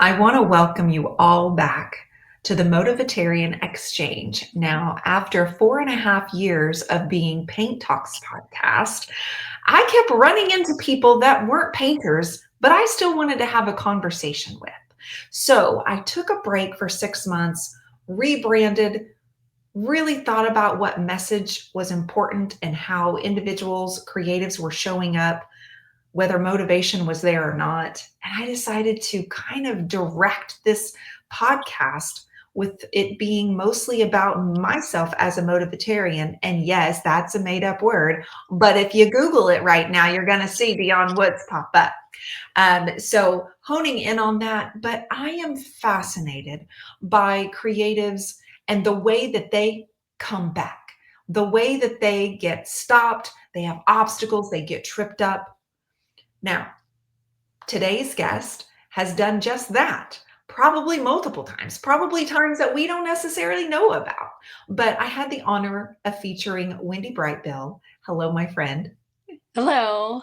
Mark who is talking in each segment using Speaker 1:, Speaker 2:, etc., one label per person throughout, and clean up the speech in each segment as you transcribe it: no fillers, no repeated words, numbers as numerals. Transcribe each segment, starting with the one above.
Speaker 1: I want to welcome you all back to the Motivatarian Exchange. Now, after 4.5 years of being Paint Talks podcast, I kept running into people that weren't painters, but I still wanted to have a conversation with. So I took a break for 6 months, rebranded, really thought about what message was important and how individuals, creatives were showing up, whether motivation was there or not. And I decided to kind of direct this podcast with it being mostly about myself as a motivatarian. And yes, that's a made up word. But if you Google it right now, you're going to see Dionne Woods pop up. So honing in on that. But I am fascinated by creatives and the way that they come back, the way that they get stopped, they have obstacles, they get tripped up. Now, today's guest has done just that, probably multiple times, probably times that we don't necessarily know about. But I had the honor of featuring Wendy Brightbill. Hello, my friend.
Speaker 2: Hello.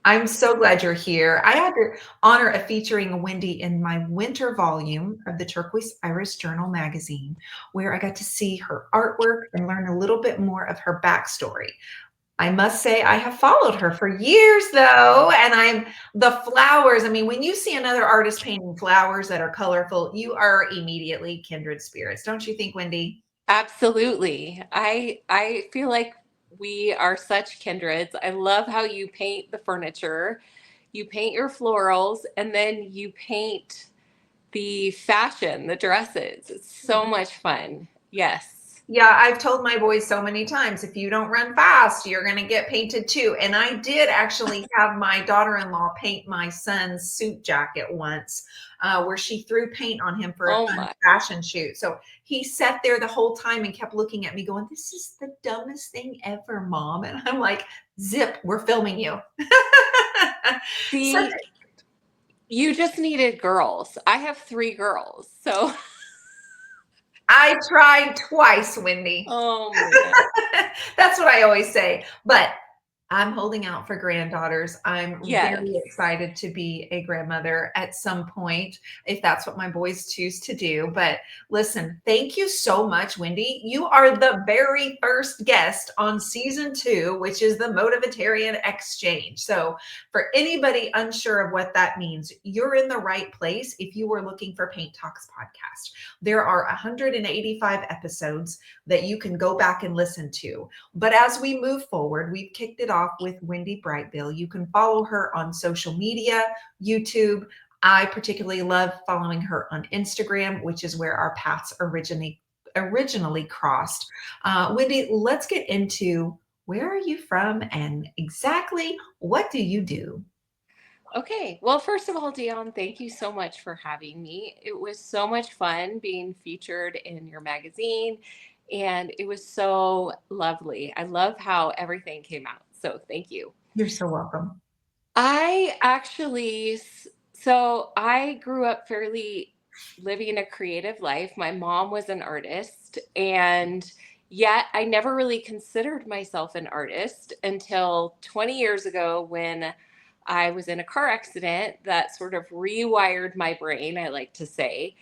Speaker 1: I'm so glad you're here. I had the honor of featuring Wendy in my winter volume of the Turquoise Iris Journal magazine, where I got to see her artwork and learn a little bit more of her backstory. I must say I have followed her for years though, and I'm the flowers. I mean, when you see another artist painting flowers that are colorful, you are immediately kindred spirits. Don't you think, Wendy?
Speaker 2: Absolutely. I feel like we are such kindreds. I love how you paint the furniture, you paint your florals, and then you paint the fashion, the dresses. It's so much fun. Yes.
Speaker 1: Yeah, I've told my boys so many times, if you don't run fast, you're going to get painted too. And I did actually have my daughter-in-law paint my son's suit jacket once, where she threw paint on him for a
Speaker 2: Oh
Speaker 1: fun
Speaker 2: my.
Speaker 1: fashion shoot. So he sat there the whole time and kept looking at me going, "This is the dumbest thing ever, Mom." And I'm like, "Zip, we're filming you." Such
Speaker 2: See, you just needed girls. I have three girls. So,
Speaker 1: I tried twice, Wendy.
Speaker 2: oh man.
Speaker 1: That's what I always say. But I'm holding out for granddaughters. I'm
Speaker 2: Yes.
Speaker 1: very excited to be a grandmother at some point, if that's what my boys choose to do. But listen, thank you so much, Wendy. You are the very first guest on season 2, which is the Motivatarian Exchange. So, for anybody unsure of what that means, you're in the right place if you were looking for Paint Talks podcast. There are 185 episodes that you can go back and listen to. But as we move forward, we've kicked it off with Wendy Brightbill. You can follow her on social media, YouTube. I particularly love following her on Instagram, which is where our paths originally crossed. Wendy, let's get into where are you from and exactly what do you do?
Speaker 2: Okay. Well, first of all, Dionne, thank you so much for having me. It was so much fun being featured in your magazine, and it was so lovely. I love how everything came out. So, thank you.
Speaker 1: You're so welcome.
Speaker 2: I actually, so I grew up fairly living a creative life. My mom was an artist, and yet I never really considered myself an artist until 20 years ago when I was in a car accident that sort of rewired my brain, I like to say.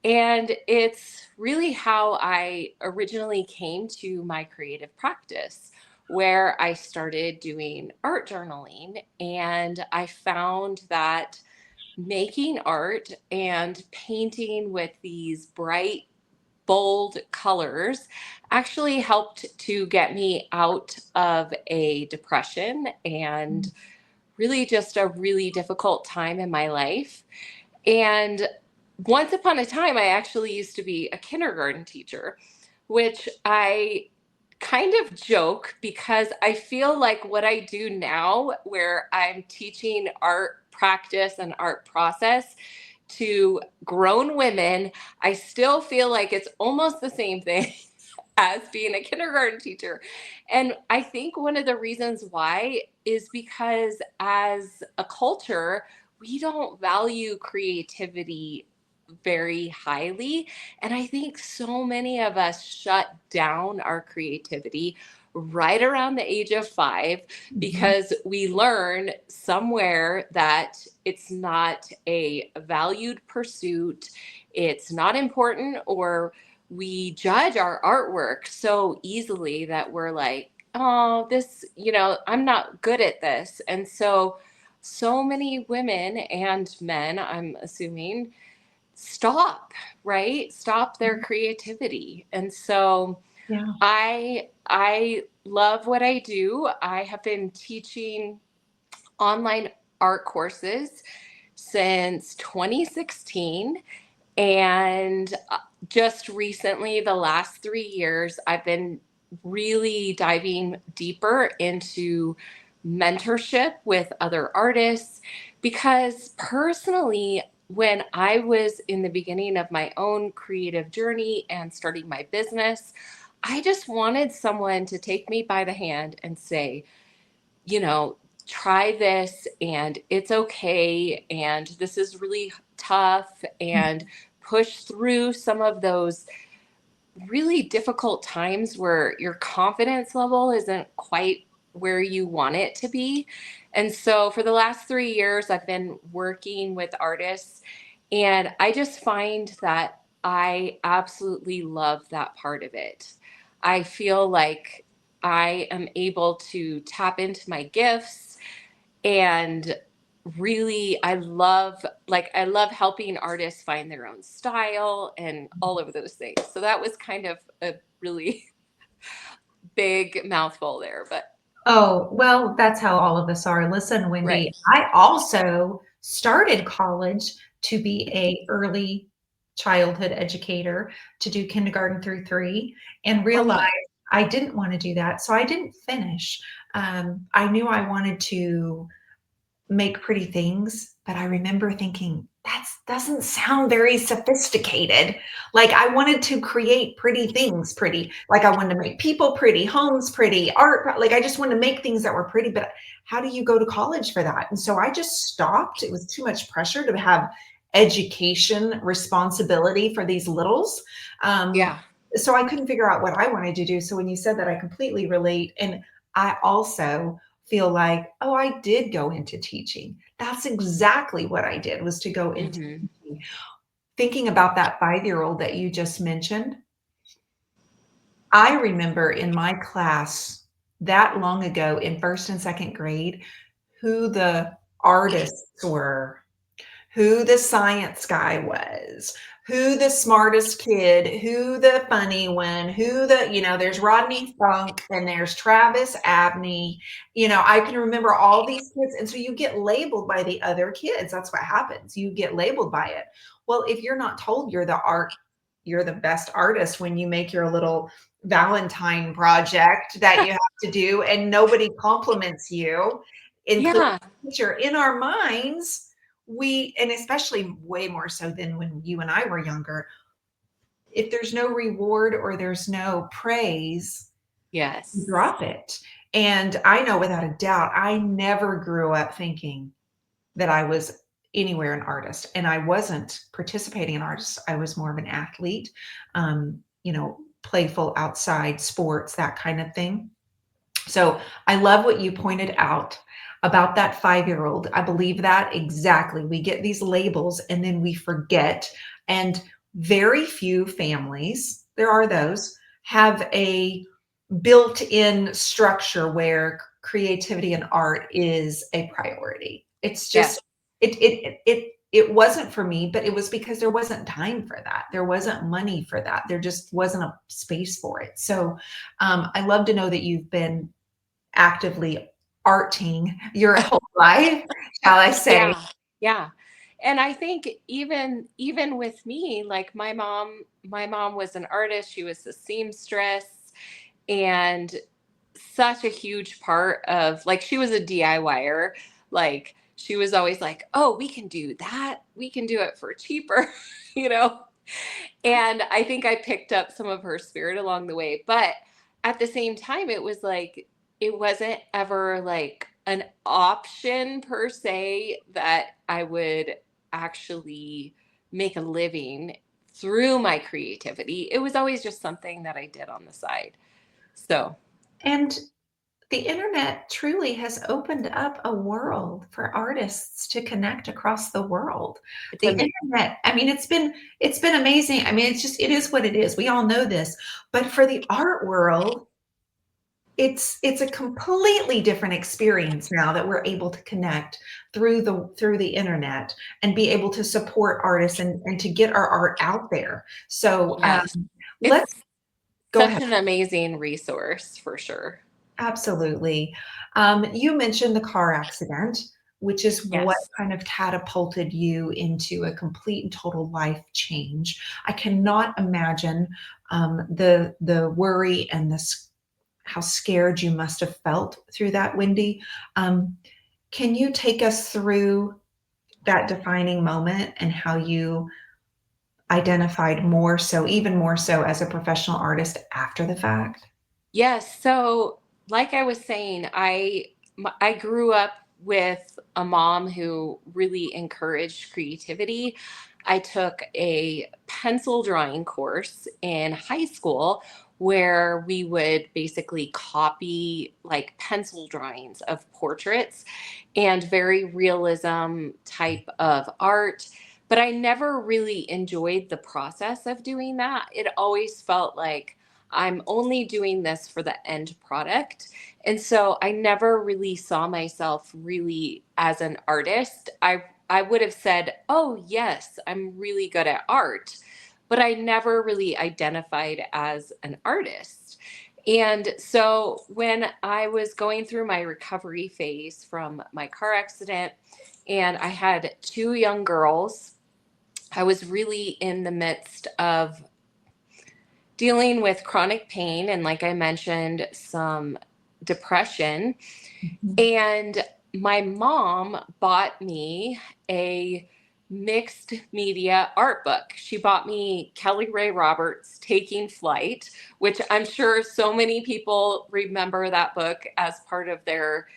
Speaker 2: And it's really how I originally came to my creative practice, where I started doing art journaling. And I found that making art and painting with these bright, bold colors actually helped to get me out of a depression and really just a really difficult time in my life. And once upon a time, I actually used to be a kindergarten teacher, which I kind of joke because I feel like what I do now, where I'm teaching art practice and art process to grown women, I still feel like it's almost the same thing as being a kindergarten teacher. And I think one of the reasons why is because as a culture, we don't value creativity very highly. And I think so many of us shut down our creativity right around the age of 5,
Speaker 1: Mhm.
Speaker 2: because we learn somewhere that it's not a valued pursuit, it's not important, or we judge our artwork so easily that we're like, oh, this, I'm not good at this. And so many women and men, I'm assuming, stop, right? Stop their creativity. And so
Speaker 1: Yeah.
Speaker 2: I love what I do. I have been teaching online art courses since 2016. And just recently, the last 3 years, I've been really diving deeper into mentorship with other artists, because personally, when I was in the beginning of my own creative journey and starting my business, I just wanted someone to take me by the hand and say, you know, try this and it's okay. And this is really tough, and push through some of those really difficult times where your confidence level isn't quite where you want it to be. And so for the last 3 years, I've been working with artists, and I just find that I absolutely love that part of it. I feel like I am able to tap into my gifts, and really I love helping artists find their own style and all of those things. So that was kind of a really big mouthful there, but
Speaker 1: Oh, well, that's how all of us are. Listen,
Speaker 2: right.
Speaker 1: Wendy, I also started college to be a early childhood educator, to do kindergarten through 3, and
Speaker 2: Oh
Speaker 1: realized
Speaker 2: my.
Speaker 1: I didn't want to do that, so I didn't finish. I knew I wanted to make pretty things, but I remember thinking, that doesn't sound very sophisticated. Like I wanted to create pretty things, pretty, like I wanted to make people pretty, homes pretty, art, like I just wanted to make things that were pretty, but how do you go to college for that? And so I just stopped. It was too much pressure to have education responsibility for these littles. Um,
Speaker 2: Yeah.
Speaker 1: so I couldn't figure out what I wanted to do. So when you said that, I completely relate. And I also feel like, oh, I did go into teaching. That's exactly what I did, was to go into
Speaker 2: Mhm.
Speaker 1: teaching. Thinking about that 5-year-old that you just mentioned, I remember in my class that long ago in first and second grade who the artists were, who the science guy was, who the smartest kid, who the funny one, who there's Rodney Funk and there's Travis Abney. I can remember all these kids. And so you get labeled by the other kids. That's what happens. You get labeled by it. Well, if you're not told you're the best artist when you make your little Valentine project that you have to do and nobody compliments you, including
Speaker 2: Yeah.
Speaker 1: the teacher, in our minds, and especially way more so than when you and I were younger, if there's no reward or there's no praise, you
Speaker 2: Yes.
Speaker 1: drop it. And I know without a doubt, I never grew up thinking that I was anywhere an artist. And I wasn't participating in artists. I was more of an athlete, playful outside sports, that kind of thing. So I love what you pointed out about that 5-year-old. I believe that exactly. We get these labels and then we forget. And very few families, there are those, have a built in structure where creativity and art is a priority. It's
Speaker 2: Yes.
Speaker 1: just, it wasn't for me, but it was because there wasn't time for that. There wasn't money for that. There just wasn't a space for it. So I love to know that you've been actively arting your whole life, shall I say.
Speaker 2: Yeah. Yeah. And I think even with me, like my mom was an artist, she was a seamstress, and such a huge part of, like, she was a DIYer. Like, she was always like, "Oh, we can do that. We can do it for cheaper," you know? And I think I picked up some of her spirit along the way. But at the same time, it was like, it wasn't ever like an option per se that I would actually make a living through my creativity. It was always just something that I did on the side. So,
Speaker 1: And the internet truly has opened up a world for artists to connect across the world.
Speaker 2: It's
Speaker 1: The
Speaker 2: amazing.
Speaker 1: internet, I mean, it's been amazing. I mean, it is what it is. We all know this. But for the art world, it's a completely different experience now that we're able to connect through the internet and be able to support artists and to get our art out there. So,
Speaker 2: Yes.
Speaker 1: let's
Speaker 2: It's
Speaker 1: go ahead.
Speaker 2: such an amazing resource for sure.
Speaker 1: Absolutely. You mentioned the car accident, which is what
Speaker 2: Yes.
Speaker 1: kind of catapulted you into a complete and total life change. I cannot imagine the worry and how scared you must have felt through that, Wendy. Um, can you take us through that defining moment and how you identified more so, even more so, as a professional artist after the fact?
Speaker 2: Yes. So, like I was saying, I grew up with a mom who really encouraged creativity. I took a pencil drawing course in high school where we would basically copy like pencil drawings of portraits and very realism type of art. But I never really enjoyed the process of doing that. It always felt like I'm only doing this for the end product. And so I never really saw myself really as an artist. I would have said, "Oh, yes, I'm really good at art." But I never really identified as an artist. And so when I was going through my recovery phase from my car accident and I had two young girls, I was really in the midst of dealing with chronic pain and, like I mentioned, some depression.
Speaker 1: Mhm.
Speaker 2: And my mom bought me a mixed media art book. She bought me Kelly Ray Roberts' Taking Flight, which I'm sure so many people remember that book as part of their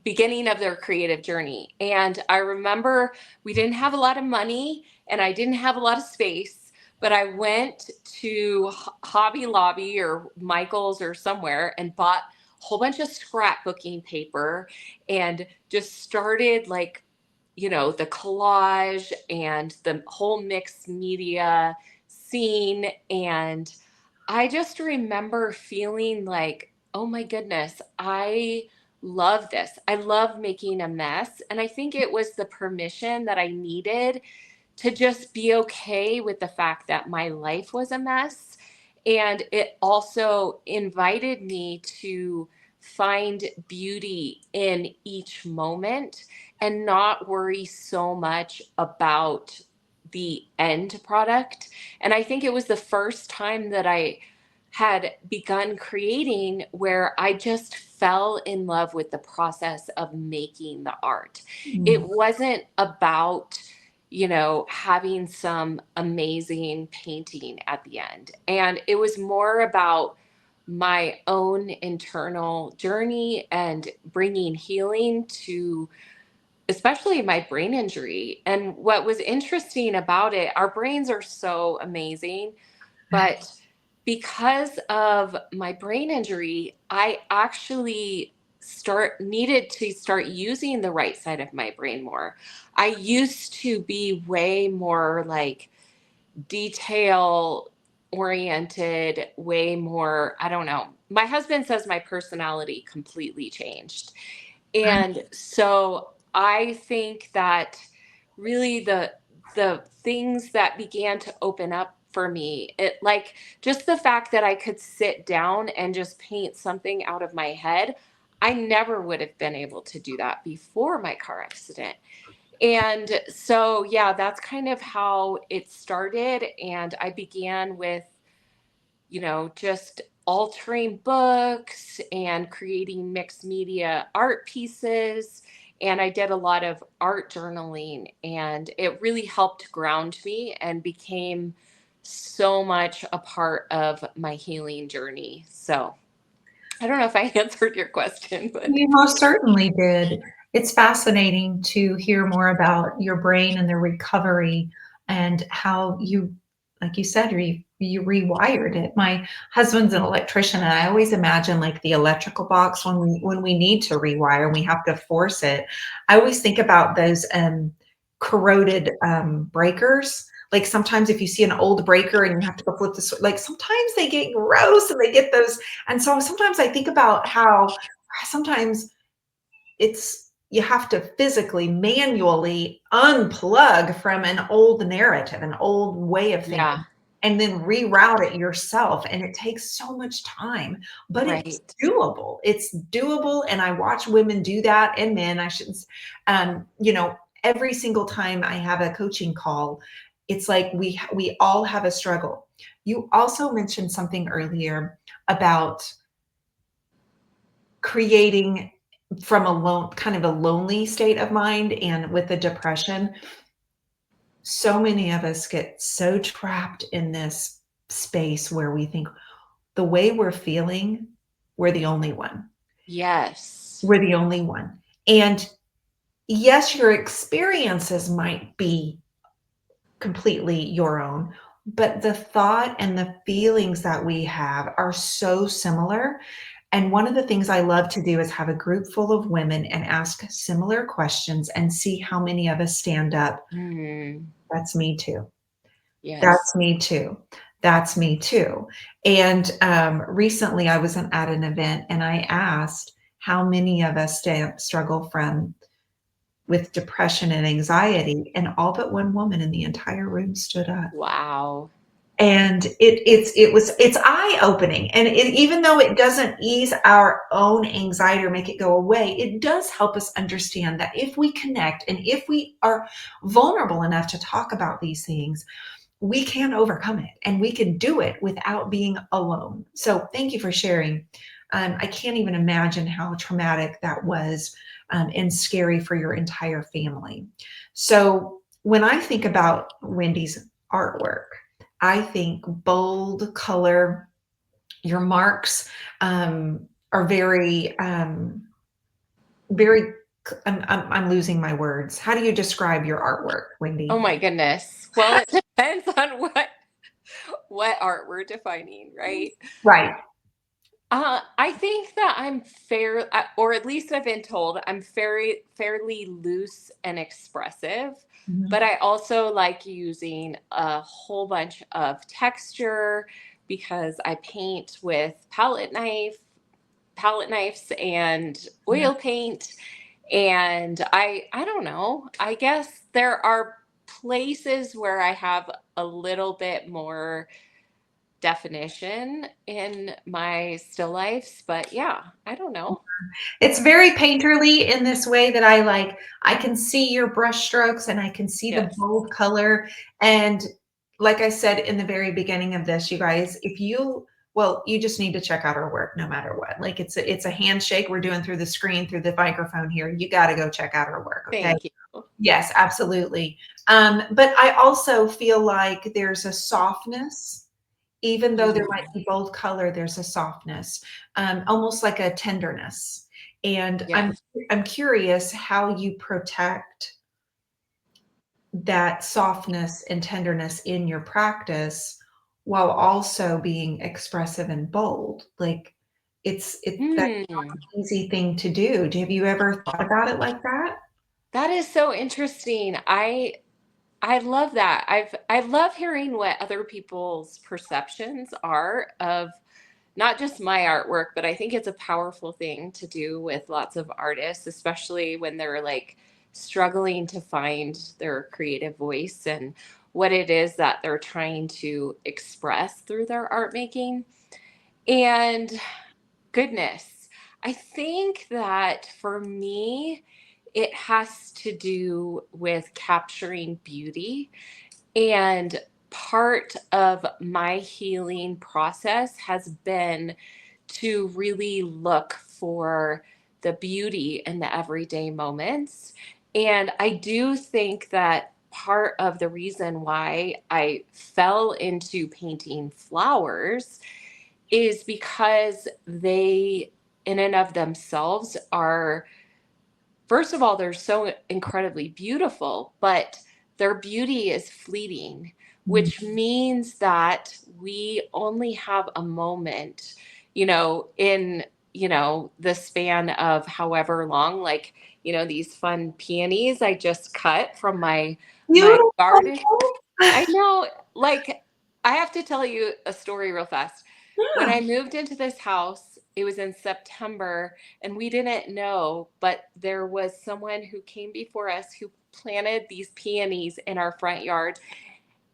Speaker 2: beginning of their creative journey. And I remember we didn't have a lot of money and I didn't have a lot of space, but I went to Hobby Lobby or Michael's or somewhere and bought a whole bunch of scrapbooking paper and just started like, the collage and the whole mixed media scene. And I just remember feeling like, oh my goodness, I love this. I love making a mess. And I think it was the permission that I needed to just be okay with the fact that my life was a mess. And it also invited me to find beauty in each moment and not worry so much about the end product. And I think it was the first time that I had begun creating where I just fell in love with the process of making the art.
Speaker 1: Mm.
Speaker 2: It wasn't about, having some amazing painting at the end. And it was more about my own internal journey and bringing healing to especially my brain injury. And what was interesting about it, our brains are so amazing, but because of my brain injury, I actually needed to start using the right side of my brain more. I used to be way more like detail oriented, way more, I don't know. My husband says my personality completely changed. And so I think that really the things that began to open up for me, it like just the fact that I could sit down and just paint something out of my head. I never would have been able to do that before my car accident. And so, yeah, that's kind of how it started. And I began with, just altering books and creating mixed media art pieces. And I did a lot of art journaling, and it really helped ground me and became so much a part of my healing journey. So I don't know if I answered your question, but
Speaker 1: You most certainly did. It's fascinating to hear more about your brain and the recovery and how you, like you said, you rewired it. My husband's an electrician, and I always imagine like the electrical box when we need to rewire, we have to force it. I always think about those corroded breakers. Like sometimes if you see an old breaker and you have to go flip this, like sometimes they get gross and they get those. And so sometimes I think about how sometimes it's you have to physically, manually unplug from an old narrative, an old way of
Speaker 2: Yeah,
Speaker 1: thinking, and then reroute it yourself. And it takes so much time, but it's
Speaker 2: right.
Speaker 1: doable. It's doable. And I watch women do that, and men, I shouldn't, you know, every single time I have a coaching call, it's like we all have a struggle. You also mentioned something earlier about creating from a kind of a lonely state of mind, and with the depression, so many of us get so trapped in this space where we think the way we're feeling, we're the only one.
Speaker 2: Yes.
Speaker 1: We're the only one. And yes, your experiences might be completely your own, but the thought and the feelings that we have are so similar. And one of the things I love to do is have a group full of women and ask similar questions and see how many of us stand up.
Speaker 2: Mm,
Speaker 1: That's me too.
Speaker 2: yes.
Speaker 1: That's me too. That's me too. And recently I was at an event and I asked how many of us struggle from with depression and anxiety, and all but one woman in the entire room stood up.
Speaker 2: Wow.
Speaker 1: And it's eye opening, and even though it doesn't ease our own anxiety or make it go away, it does help us understand that if we connect and if we are vulnerable enough to talk about these things, we can overcome it and we can do it without being alone. So thank you for sharing. I can't even imagine how traumatic that was, and scary for your entire family. So when I think about Wendy's artwork, I think bold color, your marks are very, I'm losing my words. How do you describe your artwork,
Speaker 2: Oh
Speaker 1: Wendy?
Speaker 2: my goodness. Well, it depends on what art we're defining, right?
Speaker 1: Right.
Speaker 2: I think that I'm fair, or at least I've been told I'm fairly loose and expressive, but
Speaker 1: Mhm.
Speaker 2: I also like using a whole bunch of texture because I paint with palette knives and
Speaker 1: Yeah.
Speaker 2: oil paint, and I don't know. I guess there are places where I have a little bit more definition in my still lifes, but yeah, I don't know.
Speaker 1: It's very painterly in this way that I can see your brush strokes and I can see the
Speaker 2: Yes.
Speaker 1: bold color. And like I said in the very beginning of this, you guys, well, you just need to check out our work no matter what. Like it's a handshake we're doing through the screen, through the microphone here. You got to go check out our work. Okay.
Speaker 2: Thank you.
Speaker 1: Yes, absolutely. But I also feel like there's a softness, even though there might
Speaker 2: Mhm.
Speaker 1: be bold color, there's a softness, almost like a tenderness. And
Speaker 2: Yes.
Speaker 1: I'm curious how you protect that softness and tenderness in your practice while also being expressive and bold. Like that's
Speaker 2: Hmm.
Speaker 1: an easy thing to do. Have you ever thought about it like that?
Speaker 2: That is so interesting. I love that. I love hearing what other people's perceptions are of not just my artwork, but I think it's a powerful thing to do with lots of artists, especially when they're like struggling to find their creative voice and what it is that they're trying to express through their art making. And goodness, I think that for me, it has to do with capturing beauty. And part of my healing process has been to really look for the beauty in the everyday moments. And I do think that part of the reason why I fell into painting flowers is because they, in and of themselves, are, first of all, they're so incredibly beautiful, but their beauty is fleeting.
Speaker 1: Mm.
Speaker 2: which means that we only have a moment, in, the span of however long, like, these fun peonies I just cut from my garden.
Speaker 1: Beautiful.
Speaker 2: I know, like, I have to tell you a story real fast. When
Speaker 1: Yeah.
Speaker 2: I moved into this house, it was in September, and we didn't know, but there was someone who came before us who planted these peonies in our front yard.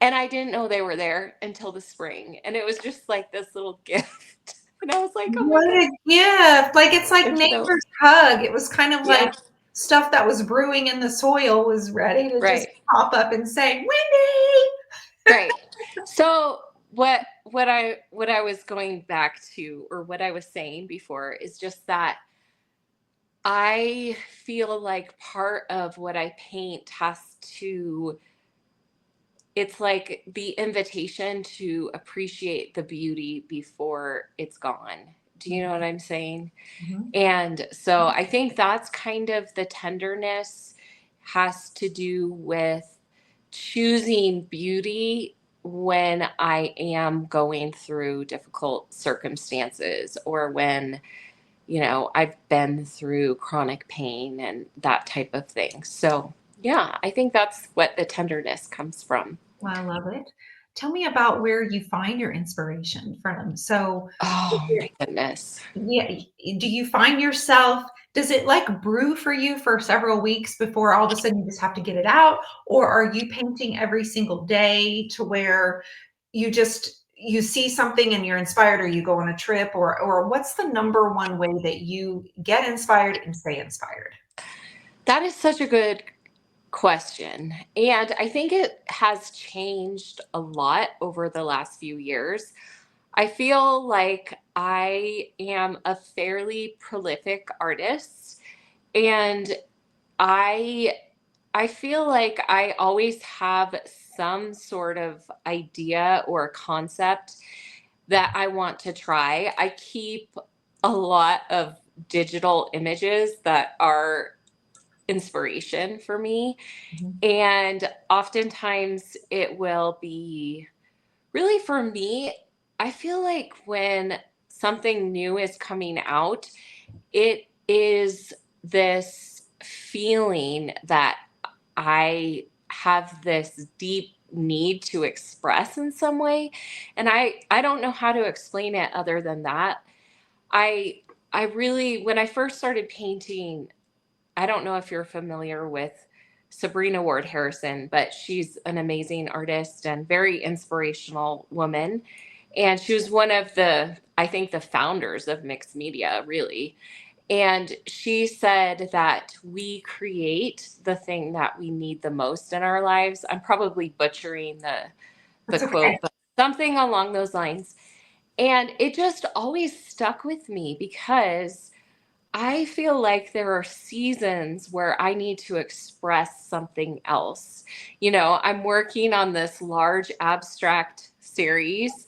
Speaker 2: And I didn't know they were there until the spring. And it was just like this little gift. And I was like, oh my
Speaker 1: What
Speaker 2: God,
Speaker 1: a gift. Like, it's like
Speaker 2: they're so,
Speaker 1: nature's hug. It was kind of like
Speaker 2: yeah,
Speaker 1: stuff that was brewing in the soil was ready to just
Speaker 2: right.
Speaker 1: pop up and say, Wendy.
Speaker 2: Right. So what I was going back to, or what I was saying before, is just that I feel like part of what I paint has to, it's like the invitation to appreciate the beauty before it's gone. Do you know what I'm saying?
Speaker 1: Mhm.
Speaker 2: And so I think that's kind of the tenderness, has to do with choosing beauty when I am going through difficult circumstances, or when, I've been through chronic pain and that type of thing. So, yeah, I think that's what the tenderness comes from.
Speaker 1: Well, I love it. Tell me about where you find your inspiration from. So,
Speaker 2: Oh my goodness.
Speaker 1: yeah, do you find yourself, does it like brew for you for several weeks before all of a sudden you just have to get it out? Or are you painting every single day to where you see something and you're inspired, or you go on a trip, or what's the number one way that you get inspired and stay inspired?
Speaker 2: That is such a good question. And I think it has changed a lot over the last few years. I feel like I am a fairly prolific artist, and I I feel like I always have some sort of idea or concept that I want to try. I keep a lot of digital images that are inspiration for me.
Speaker 1: Mhm.
Speaker 2: And oftentimes it will be, really, for me, I feel like when something new is coming out, it is this feeling that I have this deep need to express in some way. And I don't know how to explain it other than that. I I really, when I first started painting, I don't know if you're familiar with Sabrina Ward Harrison, but she's an amazing artist and very inspirational woman. And she was one of the, I think, the founders of mixed media, really. And she said that we create the thing that we need the most in our lives. I'm probably butchering the
Speaker 1: That's okay.
Speaker 2: quote, but something along those lines. And it just always stuck with me, because I feel like there are seasons where I need to express something else. I'm working on this large abstract series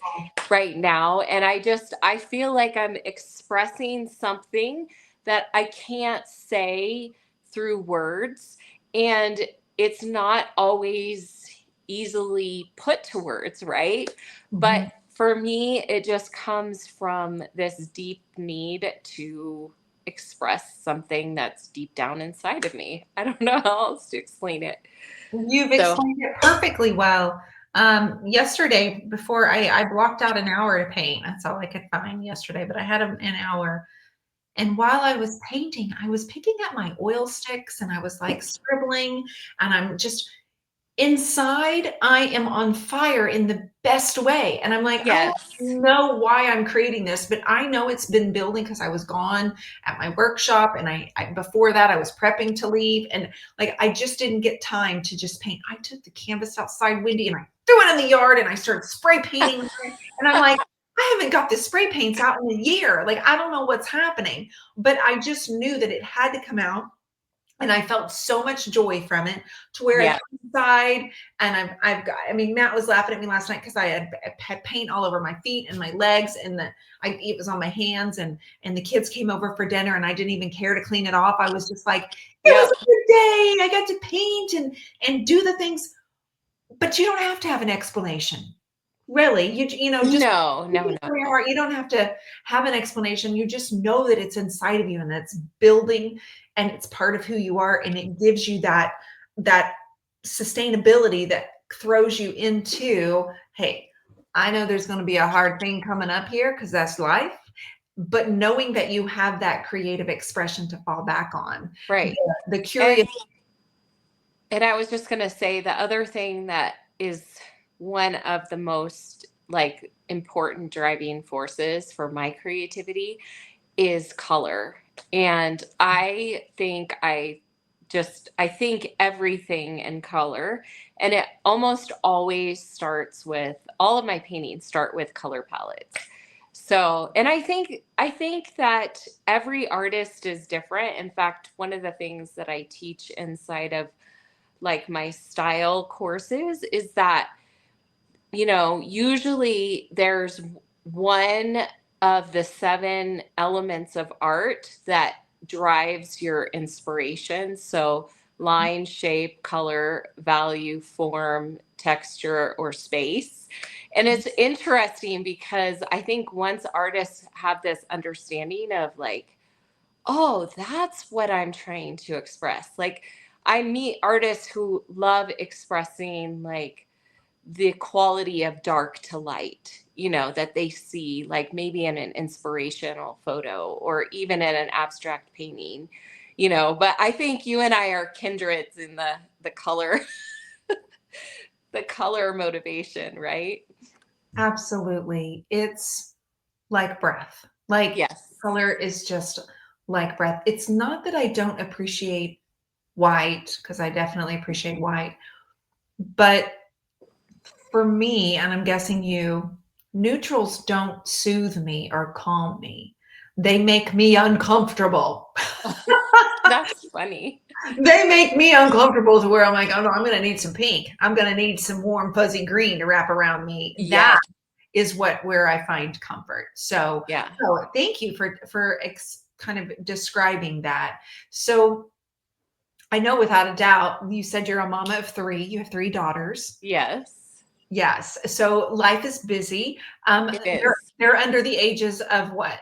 Speaker 2: right now, and I feel like I'm expressing something that I can't say through words, and it's not always easily put to words, right? But
Speaker 1: Mhm.
Speaker 2: for me, it just comes from this deep need to express something that's deep down inside of me. I don't know how else to explain it.
Speaker 1: You've
Speaker 2: So,
Speaker 1: explained it perfectly well. Yesterday, before I blocked out an hour to paint. That's all I could find yesterday, but I had an hour. And while I was painting, I was picking up my oil sticks and I was like scribbling, and I'm just inside, I am on fire in the best way. And I'm like, I don't
Speaker 2: yes.
Speaker 1: know why I'm creating this, but I know it's been building because I was gone at my workshop. And before that, I was prepping to leave. And like, I just didn't get time to just paint. I took the canvas outside, Wendy, and I threw it in the yard and I started spray painting. And I'm like, I haven't got the spray paints out in a year. Like, I don't know what's happening, but I just knew that it had to come out. And I felt so much joy from it, to where I
Speaker 2: Yeah.
Speaker 1: come inside and I've got, I mean, Matt was laughing at me last night because I had paint all over my feet and my legs, and it was on my hands, and the kids came over for dinner and I didn't even care to clean it off. I was just like, it was
Speaker 2: Yep.
Speaker 1: a good day. I got to paint and do the things. but you don't have to have an explanation. Really, just
Speaker 2: No,
Speaker 1: keep
Speaker 2: no,
Speaker 1: it
Speaker 2: no,
Speaker 1: from your
Speaker 2: no.
Speaker 1: heart. You don't have to have an explanation. You just know that it's inside of you and that's building and it's part of who you are and it gives you that sustainability that throws you into, hey, I know there's going to be a hard thing coming up here because that's life, but knowing that you have that creative expression to fall back on,
Speaker 2: Right.
Speaker 1: the
Speaker 2: And
Speaker 1: curious.
Speaker 2: and I was just going to say the other thing that is one of the most like important driving forces for my creativity is color. And I think everything in color, and it almost always starts with, all of my paintings start with color palettes. So, and I think that every artist is different. In fact, one of the things that I teach inside of like my style courses is that, usually there's one of the seven elements of art that drives your inspiration. So, line, shape, color, value, form, texture, or space. And it's interesting because I think once artists have this understanding of like, oh, that's what I'm trying to express. Like, I meet artists who love expressing like the quality of dark to light, that they see, like maybe in an inspirational photo or even in an abstract painting, But I think you and I are kindreds in the color, the color motivation, right?
Speaker 1: Absolutely. It's like breath. Like
Speaker 2: Yes.
Speaker 1: color is just like breath. It's not that I don't appreciate white, because I definitely appreciate white, but for me, and I'm guessing you, neutrals don't soothe me or calm me. They make me uncomfortable.
Speaker 2: That's funny.
Speaker 1: They make me uncomfortable to where I'm like, oh no, I'm going to need some pink. I'm going to need some warm, fuzzy green to wrap around me. That
Speaker 2: Yeah.
Speaker 1: is where I find comfort. So,
Speaker 2: Yeah.
Speaker 1: oh, thank you for kind of describing that. So, I know without a doubt, you said you're a mama of three. You have three daughters.
Speaker 2: Yes,
Speaker 1: Yes. So life is busy.
Speaker 2: it
Speaker 1: They're
Speaker 2: is.
Speaker 1: they're under the ages of what?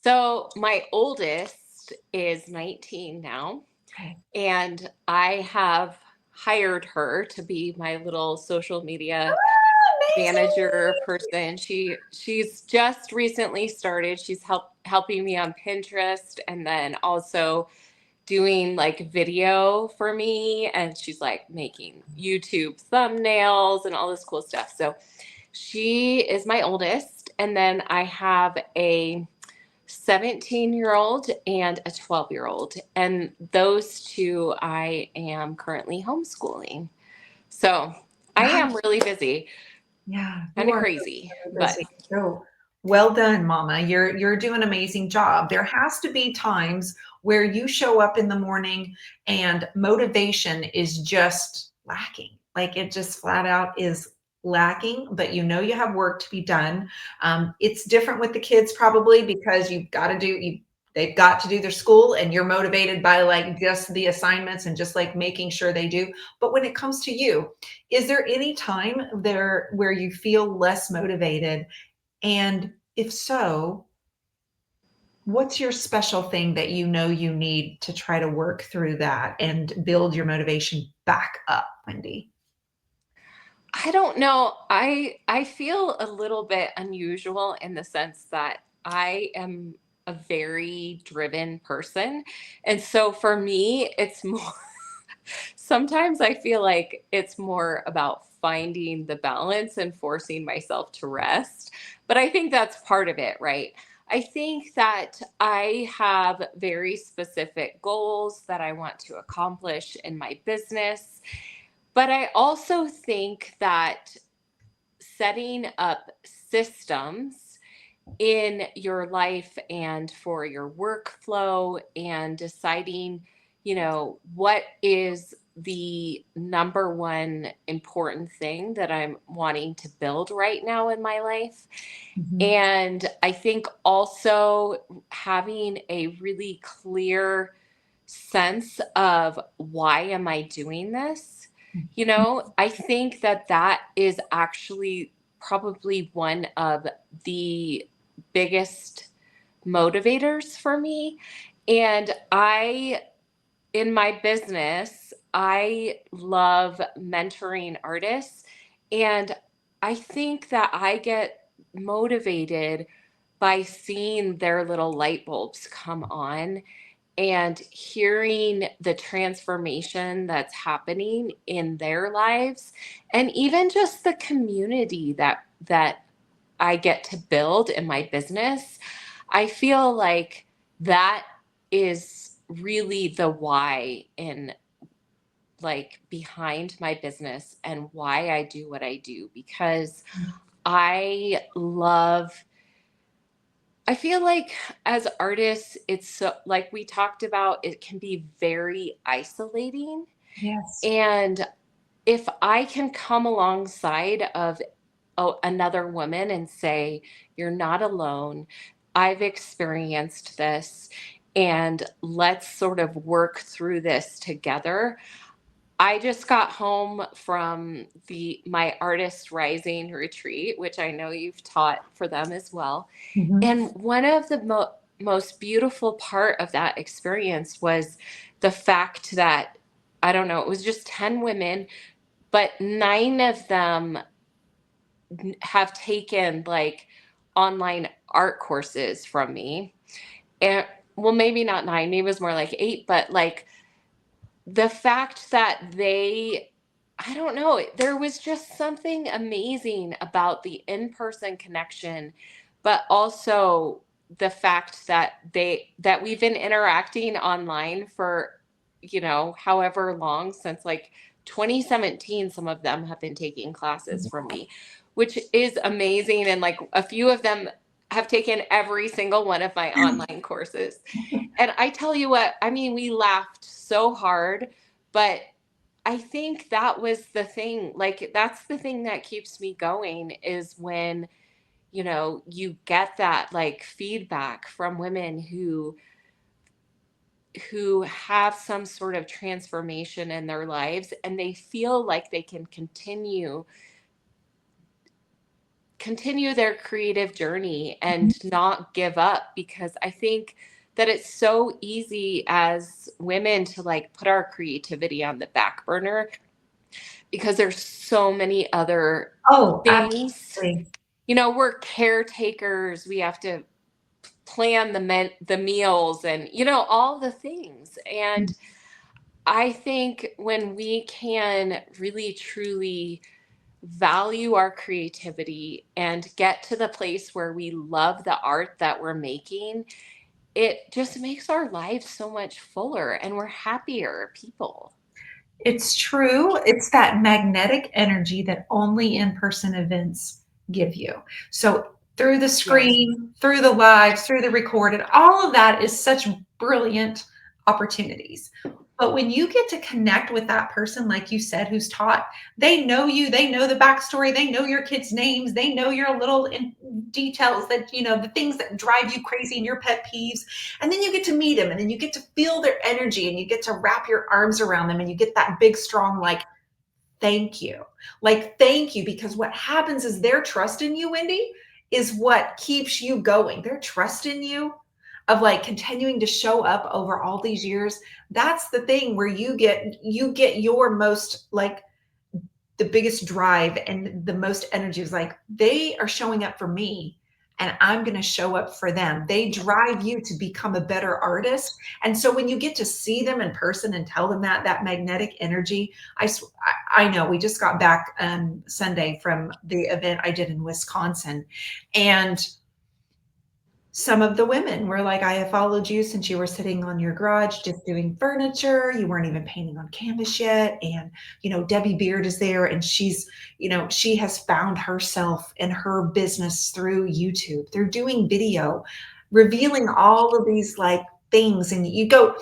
Speaker 2: So my oldest is 19 now,
Speaker 1: Okay.
Speaker 2: and I have hired her to be my little social media manager
Speaker 1: Amazing.
Speaker 2: person. She's just recently started. She's helping me on Pinterest and then also doing like video for me, and she's like making YouTube thumbnails and all this cool stuff. So she is my oldest, and then I have a 17-year-old and a 12-year-old. And those two I am currently homeschooling. So I
Speaker 1: Wow.
Speaker 2: am really busy,
Speaker 1: Yeah,
Speaker 2: kind
Speaker 1: you
Speaker 2: of
Speaker 1: are
Speaker 2: crazy,
Speaker 1: really
Speaker 2: but
Speaker 1: busy. So well done, Mama. You're doing an amazing job. There has to be times where you show up in the morning and motivation is just lacking. Like it just flat out is lacking, but you have work to be done. It's different with the kids probably because they've got to do their school and you're motivated by like just the assignments and just like making sure they do. But when it comes to you, is there any time there where you feel less motivated? And if so, what's your special thing that you need to try to work through that and build your motivation back up, Wendy?
Speaker 2: I don't know. I feel a little bit unusual in the sense that I am a very driven person. And so for me, it's more sometimes I feel like it's more about finding the balance and forcing myself to rest. But I think that's part of it, right? I think that I have very specific goals that I want to accomplish in my business. But I also think that setting up systems in your life and for your workflow and deciding, what is the number one important thing that I'm wanting to build right now in my life.
Speaker 1: Mhm.
Speaker 2: And I think also having a really clear sense of why am I doing this? You know, I think that that is actually probably one of the biggest motivators for me. And in my business, I love mentoring artists. And I think that I get motivated by seeing their little light bulbs come on and hearing the transformation that's happening in their lives, and even just the community that I get to build in my business. I feel like that is really the why in, like, behind my business and why I do what I do, because I love I feel like as artists, it's so, like we talked about, it can be very isolating.
Speaker 1: Yes.
Speaker 2: And if I can come alongside of another woman and say, you're not alone, I've experienced this, and let's sort of work through this together. I just got home from the my Artist Rising retreat, which I know you've taught for them as well.
Speaker 1: Mhm.
Speaker 2: And one of the most beautiful part of that experience was the fact that, I don't know, it was just 10 women, but 9 of them have taken like online art courses from me. And well, maybe not 9, maybe it was more like 8, but like the fact that I don't know, there was just something amazing about the in-person connection, but also the fact that we've been interacting online for, however long, since like 2017. Some of them have been taking classes from me, which is amazing. And like a few of them have taken every single one of my online courses. And I tell you what, I mean, we laughed so hard, but I think that was the thing. Like, that's the thing that keeps me going, is when, you get that like feedback from women who have some sort of transformation in their lives, and they feel like they can continue their creative journey and not give up, because I think that it's so easy as women to like put our creativity on the back burner because there's so many other
Speaker 1: Oh,
Speaker 2: things.
Speaker 1: absolutely.
Speaker 2: We're caretakers, we have to plan the meals, and all the things. And I think when we can really truly value our creativity and get to the place where we love the art that we're making, it just makes our lives so much fuller, and we're happier people.
Speaker 1: It's true. It's that magnetic energy that only in-person events give you. So through the
Speaker 2: Yes.
Speaker 1: screen, through the lives, through the recorded, all of that is such brilliant opportunities. But when you get to connect with that person, like you said, who's taught, they know you, they know the backstory, they know your kids' names, they know your little details that, the things that drive you crazy and your pet peeves. And then you get to meet them, and then you get to feel their energy, and you get to wrap your arms around them, and you get that big, strong, like, thank you. Like, thank you. Because what happens is their trust in you, Wendy, is what keeps you going. Their trust in you of like continuing to show up over all these years. That's the thing where you get your most like the biggest drive and the most energy is like they are showing up for me and I'm going to show up for them. They drive you to become a better artist. And so when you get to see them in person and tell them that magnetic energy, I know we just got back Sunday from the event I did in Wisconsin, and some of the women were like, I have followed you since you were sitting on your garage just doing furniture. You weren't even painting on canvas yet. And, Debbie Beard is there, and she has found herself and her business through YouTube, through doing video, revealing all of these like things. And you go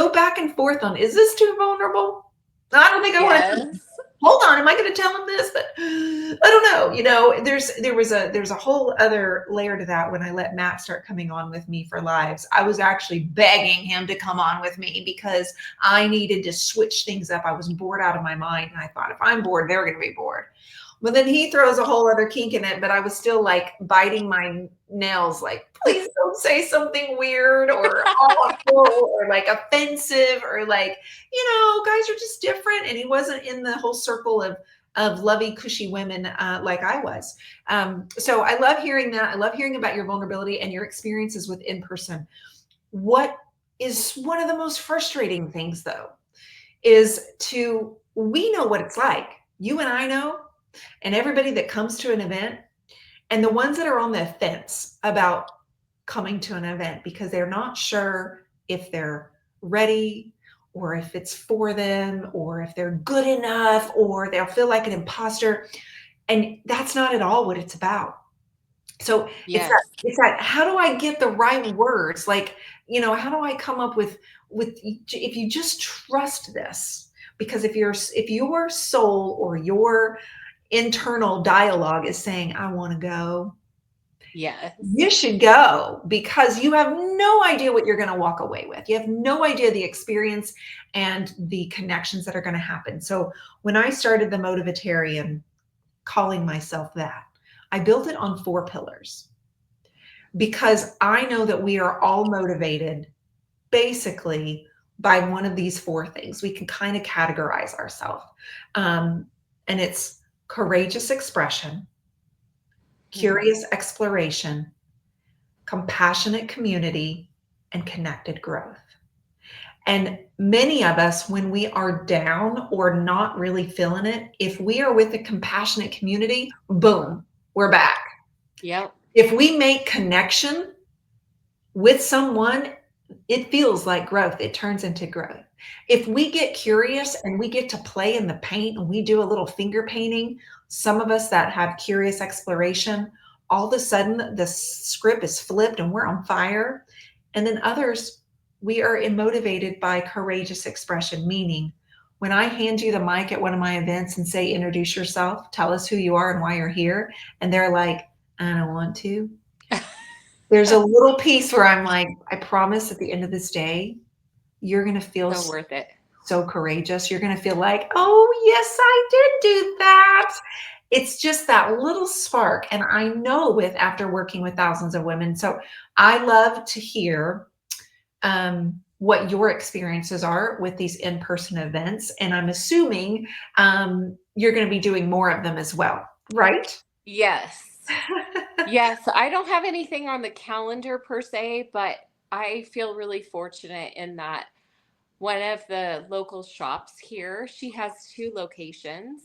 Speaker 1: back and forth on, is this too vulnerable? I don't think I want to.
Speaker 2: Yes.
Speaker 1: Hold on, on, am I going to tell him this? But I don't know. There's a whole other layer to that. When I let Matt start coming on with me for lives, I was actually begging him to come on with me because I needed to switch things up. I was bored out of my mind, and I thought, if I'm bored, they're going to be bored. But then he throws a whole other kink in it, but I was still like biting my nails, like, please don't say something weird or awful or like offensive or like, guys are just different. And he wasn't in the whole circle of lovey, cushy women like I was. So I love hearing that. I love hearing about your vulnerability and your experiences with in-person. What is one of the most frustrating things, though, is we know what it's like. You and I know, and everybody that comes to an event, and the ones that are on the fence about coming to an event because they're not sure if they're ready or if it's for them or if they're good enough or they'll feel like an imposter. And that's not at all what it's about. So
Speaker 2: Yes.
Speaker 1: it's that how do I get the right words? Like, how do I come up with if you just trust this? Because if your soul or your internal dialogue is saying, I want to go,
Speaker 2: Yes.
Speaker 1: you should go, because you have no idea what you're going to walk away with. You have no idea the experience and the connections that are going to happen. So when I started the Motivatarian, calling myself that, I built it on 4 pillars because I know that we are all motivated basically by one of these 4 things. We can kind of categorize ourselves. And it's courageous expression, curious exploration, compassionate community, and connected growth. And many of us, when we are down or not really feeling it, if we are with a compassionate community, boom, we're back.
Speaker 2: Yep.
Speaker 1: If we make connection with someone, it feels like growth. It turns into growth. If we get curious and we get to play in the paint and we do a little finger painting, some of us that have curious exploration, all of a sudden the script is flipped and we're on fire. And then others, we are motivated by courageous expression, meaning when I hand you the mic at one of my events and say, introduce yourself, tell us who you are and why you're here. And they're like, I don't want to. There's a little piece where I'm like, I promise at the end of this day, you're going to feel
Speaker 2: So worth it.
Speaker 1: so courageous. You're going to feel like, oh, yes, I did do that. It's just that little spark. And I know after working with thousands of women. So I love to hear what your experiences are with these in-person events. And I'm assuming you're going to be doing more of them as well, right?
Speaker 2: Yes. Yes. I don't have anything on the calendar per se, but I feel really fortunate in that one of the local shops here, she has 2 locations.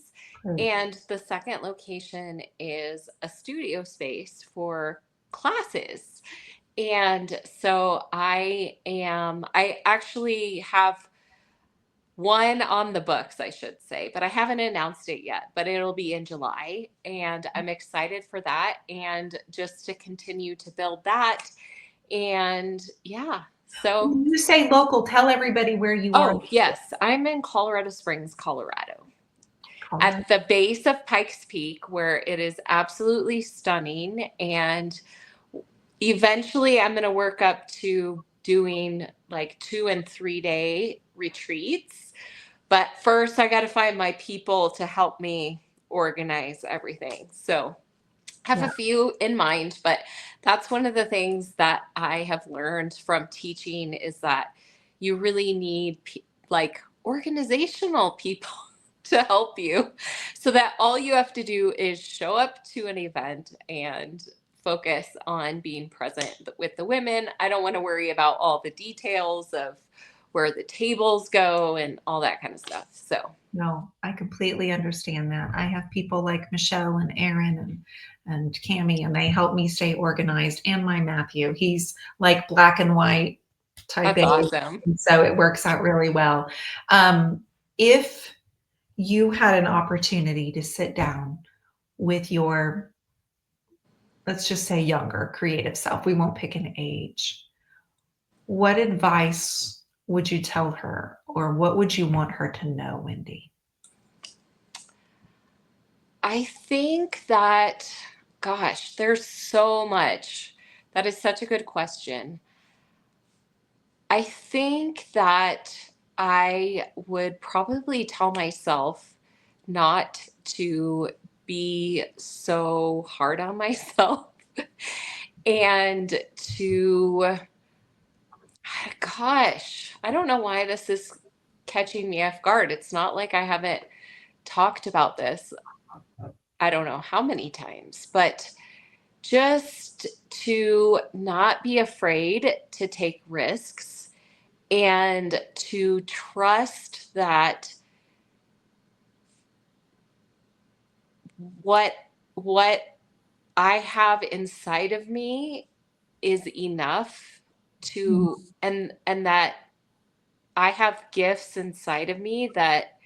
Speaker 2: And the second location is a studio space for classes. And so I actually have one on the books, I should say, but I haven't announced it yet, but it'll be in July. And I'm excited for that and just to continue to build that. And yeah, so.
Speaker 1: When you say local, tell everybody where you are.
Speaker 2: Oh, yes, I'm in Colorado Springs, Colorado,
Speaker 1: Colorado.
Speaker 2: at the base of Pikes Peak, where it is absolutely stunning. And eventually, I'm going to work up to doing like 2 and 3 day retreats. But first, I got to find my people to help me organize everything. So, have
Speaker 1: Yeah.
Speaker 2: a few in mind, but that's one of the things that I have learned from teaching is that you really need like organizational people to help you, so that all you have to do is show up to an event and focus on being present with the women. I don't want to worry about all the details of where the tables go and all that kind of stuff. So
Speaker 1: No, I completely understand that. I have people like Michelle and Aaron and Cami, and they help me stay organized. And my Matthew, he's like black and white type
Speaker 2: that's
Speaker 1: A,
Speaker 2: awesome.
Speaker 1: and so it works out really well. If you had an opportunity to sit down with your, let's just say, younger creative self, we won't pick an age. What advice would you tell her, or what would you want her to know, Wendy?
Speaker 2: I think that, gosh, there's so much. That is such a good question. I think that I would probably tell myself not to be so hard on myself and to, gosh, I don't know why this is catching me off guard. It's not like I haven't talked about this, I don't know how many times, but just to not be afraid to take risks and to trust that what what I have inside of me is enough to, and that I have gifts inside of me that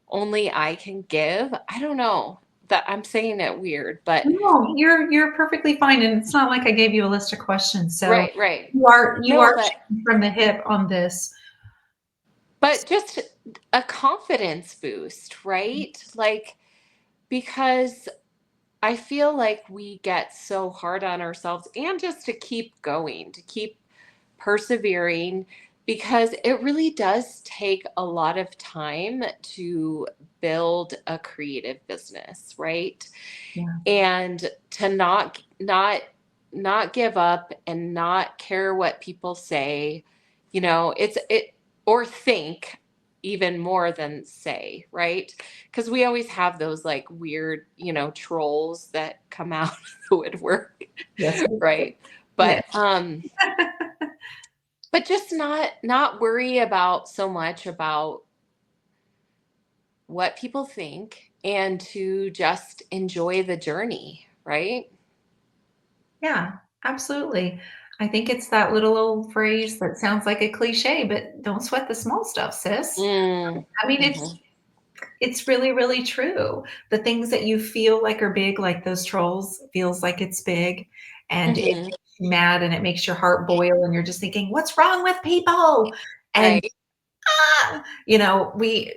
Speaker 2: only I can give. I don't know that I'm saying it weird, but
Speaker 1: No, you're perfectly fine, and it's not like I gave you a list of questions. So
Speaker 2: right.
Speaker 1: you are
Speaker 2: No, but
Speaker 1: shooting from the hip on this.
Speaker 2: just a confidence boost, right? Like, because I feel like we get so hard on ourselves, and just to keep going, to keep persevering, because it really does take a lot of time to build a creative business, right?
Speaker 1: Yeah.
Speaker 2: And to not give up and not care what people say, or think, even more than say, right? Because we always have those like weird, trolls that come out of the woodwork,
Speaker 1: Yes.
Speaker 2: right?
Speaker 1: Yes.
Speaker 2: But just not worry about so much about what people think, and to just enjoy the journey, right?
Speaker 1: Yeah, absolutely. I think it's that little old phrase that sounds like a cliche, but don't sweat the small stuff, sis.
Speaker 2: Mm.
Speaker 1: I mean,
Speaker 2: Hmm.
Speaker 1: it's really, really true. The things that you feel like are big, like those trolls, feels like it's big, and it
Speaker 2: Hmm.
Speaker 1: makes you mad and it makes your heart boil, and you're just thinking, what's wrong with people? And
Speaker 2: Right.
Speaker 1: we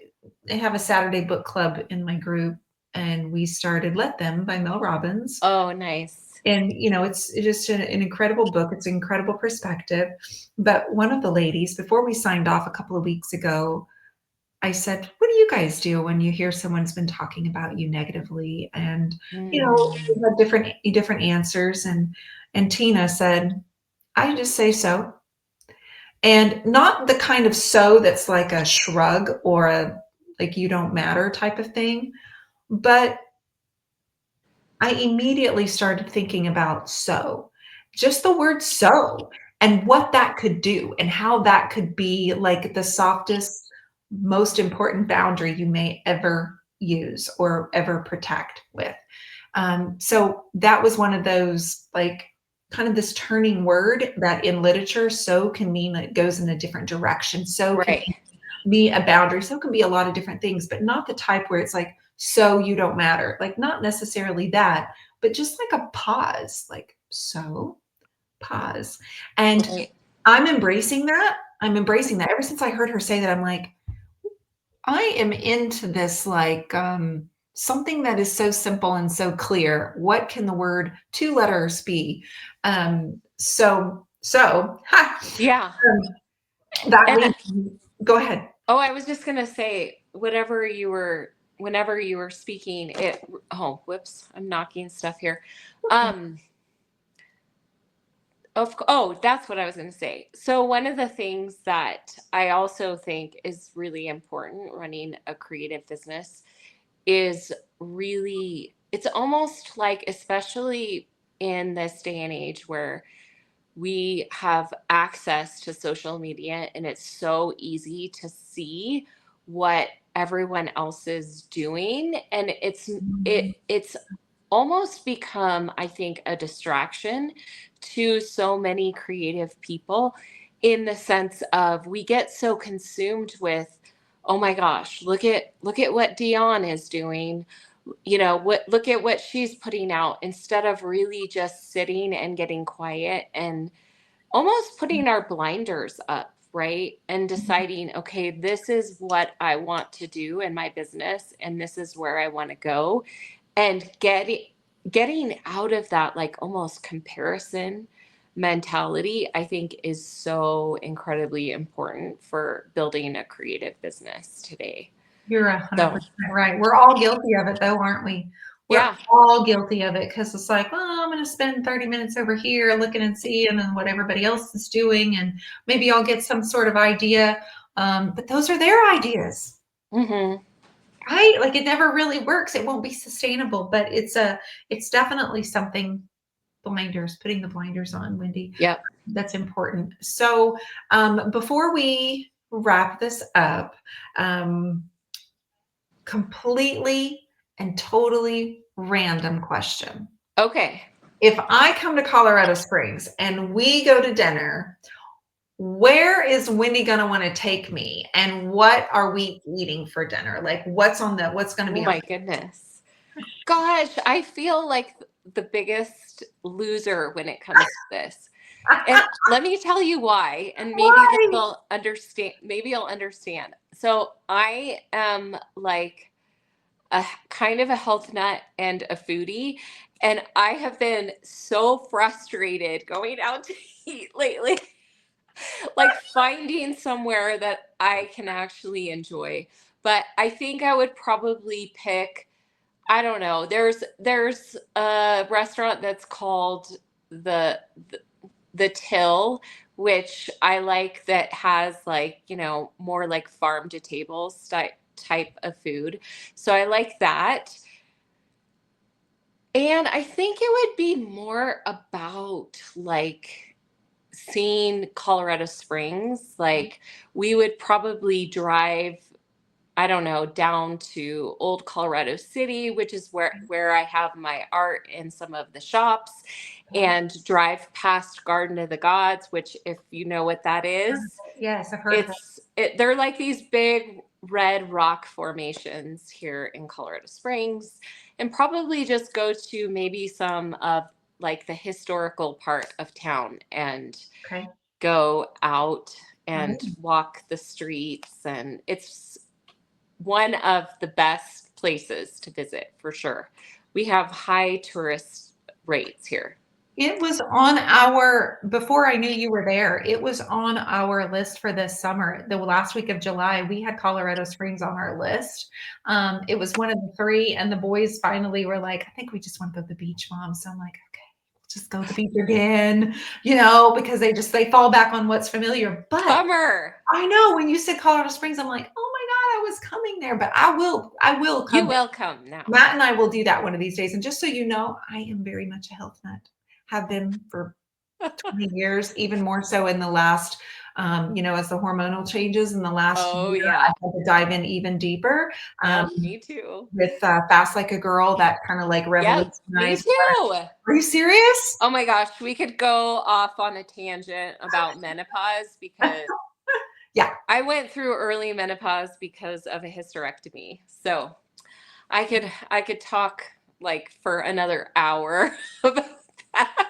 Speaker 1: have a Saturday book club in my group, and we started Let Them by Mel Robbins.
Speaker 2: Oh, nice.
Speaker 1: And it's just an incredible book. It's an incredible perspective. But one of the ladies, before we signed off a couple of weeks ago, I said, what do you guys do when you hear someone's been talking about you negatively? And
Speaker 2: Mm.
Speaker 1: we had different answers. And Tina said, I just say so. And not the kind of so that's like a shrug or a like you don't matter type of thing, but I immediately started thinking about so, just the word so, and what that could do, and how that could be like the softest, most important boundary you may ever use or ever protect with. So that was one of those, like, kind of this turning word that in literature, so can mean it goes in a different direction. So can
Speaker 2: Right.
Speaker 1: be a boundary. So can be a lot of different things, but not the type where it's like, so you don't matter. Like, not necessarily that, but just like a pause, like, so pause. And
Speaker 2: Right.
Speaker 1: I'm embracing that. I'm embracing that. Ever since I heard her say that, I'm like, I am into this, like, something that is so simple and so clear. What can the word two letters be? Ha,
Speaker 2: Yeah.
Speaker 1: that
Speaker 2: And
Speaker 1: leads, go ahead.
Speaker 2: oh, I was just gonna say, whenever you were speaking, oh, whoops, I'm knocking stuff here. Um, that's what I was going to say. So one of the things that I also think is really important running a creative business is really, it's almost like, especially in this day and age where we have access to social media and it's so easy to see what everyone else is doing, and it's almost become, I think, a distraction to so many creative people, in the sense of we get so consumed with, oh my gosh, look at what Dionne is doing, look at what she's putting out, instead of really just sitting and getting quiet and almost putting our blinders up, right? And deciding, okay, this is what I want to do in my business and this is where I want to go. and getting out of that like almost comparison mentality, I think is so incredibly important for building a creative business today.
Speaker 1: You're
Speaker 2: So
Speaker 1: 100% right. We're all guilty of it though, aren't we? We're
Speaker 2: yeah.
Speaker 1: all guilty of it because it's like, oh, I'm going to spend 30 minutes over here looking and seeing and what everybody else is doing, and maybe I'll get some sort of idea. But those are their ideas,
Speaker 2: Mm-hmm.
Speaker 1: right? Like it never really works. It won't be sustainable, but it's definitely something. Blinders, putting the blinders on, Wendy.
Speaker 2: Yep.
Speaker 1: That's important. So before we wrap this up, um, completely and totally random question.
Speaker 2: Okay.
Speaker 1: If I come to Colorado Springs and we go to dinner, where is Wendy going to want to take me? And what are we eating for dinner? Like what's going to
Speaker 2: Oh
Speaker 1: be on?
Speaker 2: my goodness. Gosh, I feel like the biggest loser when it comes to this. And let me tell you why, and maybe this
Speaker 1: Why?
Speaker 2: will understand, maybe you'll understand. So I am like a kind of a health nut and a foodie, and I have been so frustrated going out to eat lately. Like finding somewhere that I can actually enjoy. But I think I would probably pick, I don't know. There's a restaurant that's called the the Till, which I like, that has like, more like farm to table type of food. So I like that. And I think it would be more about like seeing Colorado Springs. Like we would probably drive, I don't know, down to Old Colorado City, which is where I have my art in some of the shops, and drive past Garden of the Gods, which, if you know what that is,
Speaker 1: Yes, I've heard of it.
Speaker 2: they're like these big red rock formations here in Colorado Springs, and probably just go to maybe some of like the historical part of town and
Speaker 1: Okay.
Speaker 2: go out
Speaker 1: Right.
Speaker 2: and walk the streets. And it's one of the best places to visit for sure. We have high tourist rates here.
Speaker 1: It was on our, before I knew you were there, it was on our list for this summer. The last week of July, we had Colorado Springs on our list. It was one of the three, and the boys finally were like, I think we just want to go to the beach, Mom. So I'm like, okay, just go to the beach again, because they fall back on what's familiar. But
Speaker 2: Bummer.
Speaker 1: I know when you said Colorado Springs, I'm like, oh my God, I was coming there, but I will
Speaker 2: You
Speaker 1: come.
Speaker 2: will come now.
Speaker 1: Matt and I will do that one of these days. And just so you know, I am very much a health nut, have been for 20 years, even more so in the last, as the hormonal changes in the last
Speaker 2: Oh
Speaker 1: year, I
Speaker 2: yeah.
Speaker 1: had to dive in even deeper
Speaker 2: Yep, me too.
Speaker 1: with Fast Like a Girl, that kind of like
Speaker 2: Yep, me
Speaker 1: revolutionized.
Speaker 2: too.
Speaker 1: Are you serious?
Speaker 2: Oh my gosh, we could go off on a tangent about menopause, because
Speaker 1: Yeah.
Speaker 2: I went through early menopause because of a hysterectomy. So I could talk like for another hour about that.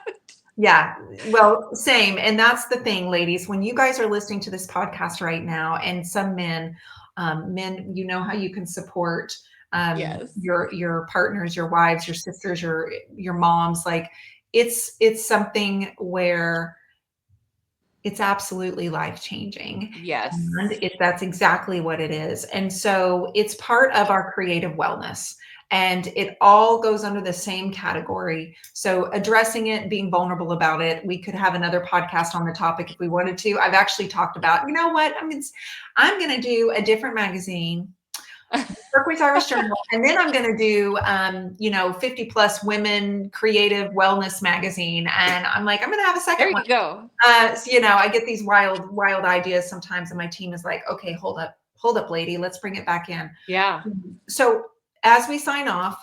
Speaker 1: Yeah, well, same. And that's the thing, ladies, when you guys are listening to this podcast right now, and some men, you know how you can support
Speaker 2: Yes.
Speaker 1: your partners, your wives, your sisters, your moms. Like it's something where it's absolutely life changing. And
Speaker 2: Yes.
Speaker 1: that's exactly what it is. And so it's part of our creative wellness. And it all goes under the same category. So addressing it, being vulnerable about it, we could have another podcast on the topic if we wanted to. I've actually talked about, you know what? I'm going to do a different magazine, Turquoise Irish Journal, and then I'm going to do, 50 plus women creative wellness magazine. And I'm like, I'm going to have a
Speaker 2: There
Speaker 1: second one.
Speaker 2: you go.
Speaker 1: So, I get these wild ideas sometimes, and my team is like, okay, hold up, lady, let's bring it back in.
Speaker 2: Yeah.
Speaker 1: So as we sign off,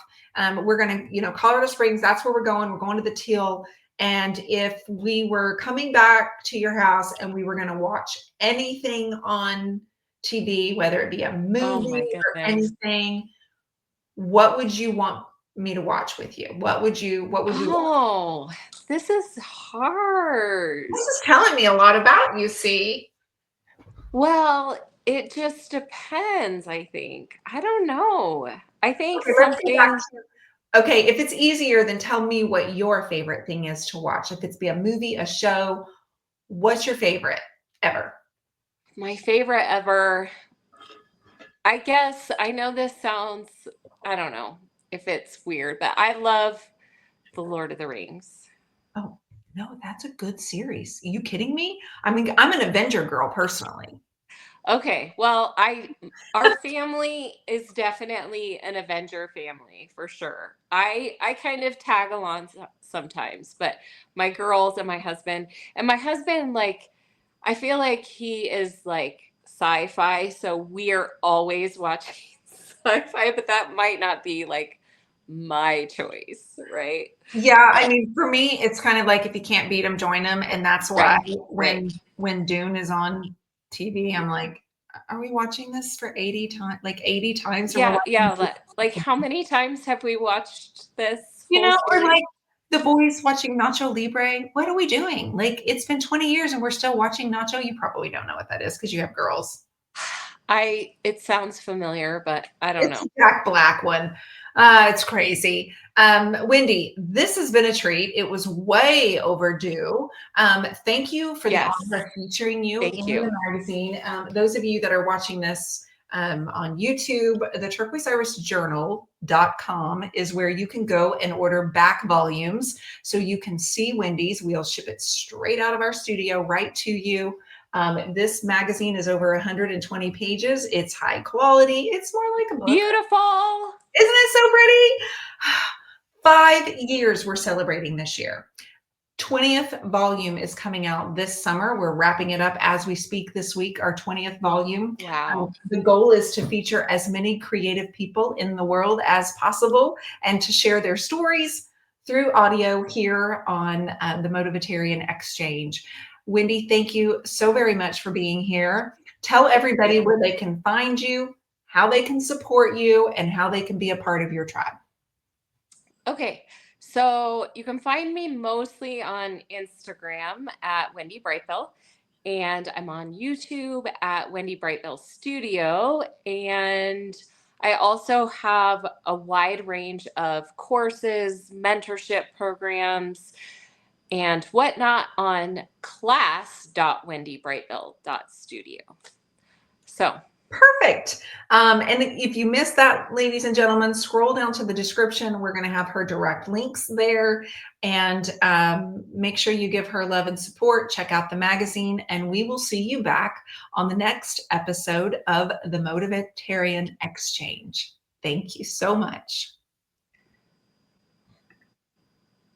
Speaker 1: we're going to, Colorado Springs, that's where we're going. We're going to the Teal. And if we were coming back to your house and we were going to watch anything on TV, whether it be a
Speaker 2: Oh
Speaker 1: movie
Speaker 2: my
Speaker 1: or
Speaker 2: goodness.
Speaker 1: anything, what would you want me to watch with you? What would we watch?
Speaker 2: Oh, this is hard.
Speaker 1: This is telling me a lot about you, see?
Speaker 2: Well, it just depends, I think. I don't know. I think
Speaker 1: Okay, let's go back
Speaker 2: something.
Speaker 1: to Okay, if it's easier, then tell me what your favorite thing is to watch. If it's be a movie, a show, what's your favorite ever?
Speaker 2: My favorite ever, I guess, I know this sounds, I don't know if it's weird, but I love The Lord of the Rings.
Speaker 1: Oh, no, that's a good series. Are you kidding me? I mean, I'm an Avenger girl personally.
Speaker 2: Okay, well, our family is definitely an Avenger family for sure. I kind of tag along sometimes, but my husband like I feel like he is like sci-fi, so we're always watching sci-fi, but that might not be like my choice, right?
Speaker 1: Yeah, I
Speaker 2: But
Speaker 1: mean, for me, it's kind of like if you can't beat them, join them, and that's why
Speaker 2: right, right.
Speaker 1: when Dune is on TV, I'm like, are we watching this for 80 times? Like 80 times, and we're
Speaker 2: Yeah,
Speaker 1: watching,
Speaker 2: yeah, like how many times have we watched this
Speaker 1: you
Speaker 2: whole
Speaker 1: know, or
Speaker 2: series?
Speaker 1: like the boys watching Nacho Libre. What are we doing? Like it's been 20 years and we're still watching Nacho. You probably don't know what that is because you have girls.
Speaker 2: It sounds familiar, but I don't
Speaker 1: It's
Speaker 2: know.
Speaker 1: a Jack Black one. It's crazy. Wendy, this has been a treat. It was way overdue. Thank you for the
Speaker 2: Yes.
Speaker 1: honor of featuring you
Speaker 2: Thank
Speaker 1: in
Speaker 2: you.
Speaker 1: the magazine. Those of you that are watching this on YouTube, the turquoiseirisjournal.com is where you can go and order back volumes so you can see Wendy's. We'll ship it straight out of our studio right to you. This magazine is over 120 pages. It's high quality. It's more like a book.
Speaker 2: Beautiful.
Speaker 1: Isn't it so pretty? 5 years we're celebrating this year. 20th volume is coming out this summer. We're wrapping it up as we speak this week, our 20th volume.
Speaker 2: Wow.
Speaker 1: The goal is to feature as many creative people in the world as possible and to share their stories through audio here on the Motivatarian Exchange. Wendy, thank you so very much for being here. Tell
Speaker 2: Thank
Speaker 1: everybody
Speaker 2: you.
Speaker 1: where they can find you, how they can support you, and how they can be a part of your tribe.
Speaker 2: Okay. So you can find me mostly on Instagram at Wendy Brightbill. And I'm on YouTube at Wendy Brightbill Studio. And I also have a wide range of courses, mentorship programs, and whatnot on class.wendybrightbill.studio. So,
Speaker 1: Perfect. And if you missed that, ladies and gentlemen, scroll down to the description. We're going to have her direct links there. And make sure you give her love and support. Check out the magazine. And we will see you back on the next episode of the Motivatarian Exchange. Thank you so much.